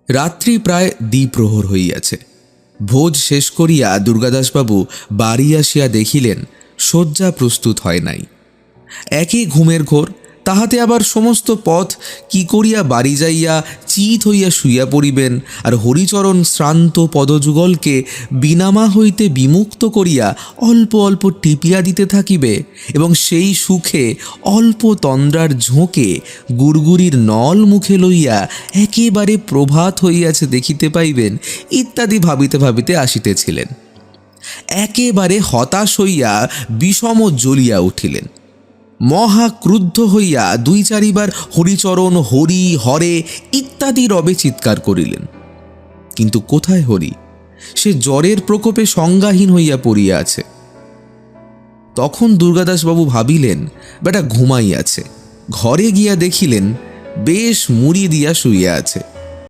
রাত্রি প্রায় দ্বিপ্রহর হইয়াছে। ভোজ শেষ করিয়া দুর্গাদাসবাবু বাড়ি আসিয়া দেখিলেন শয্যা প্রস্তুত হয় নাই। একই ঘুমের ঘোর, তাহাতে আবার সমস্ত পথ কি করিয়া বাড়ি যাইয়া চিত হইয়া শুইয়া পড়িবেন, আর হরিচরণ শ্রান্ত পদযুগলকে বিনামা হইতে বিমুক্ত করিয়া অল্প অল্প টিপিয়া দিতে থাকিবে, এবং সেই সুখে অল্প তন্দ্রার ঝোঁকে গুড়গুড়ির নল মুখে লইয়া একেবারে প্রভাত হইয়াছে দেখিতে পাইবেন, ইত্যাদি ভাবিতে ভাবিতে আসিতেছিলেন। একেবারে হতাশ হইয়া বিষম জ্বলিয়া উঠিলেন। মহা ক্রুদ্ধ হইয়া দুই চারিবার হরিচরণ, হরি, হরে ইত্যাদি রবে চিৎকার করিলেন। কিন্তু কোথায় হরি? সে জ্বরের প্রকোপে সংজ্ঞাহীন হইয়া পড়িয়া আছে। তখন দুর্গাদাসবাবু ভাবিলেন বেটা ঘুমাইয়াছে। ঘরে গিয়া দেখিলেন বেশ মুড়ি দিয়া শুইয়া আছে।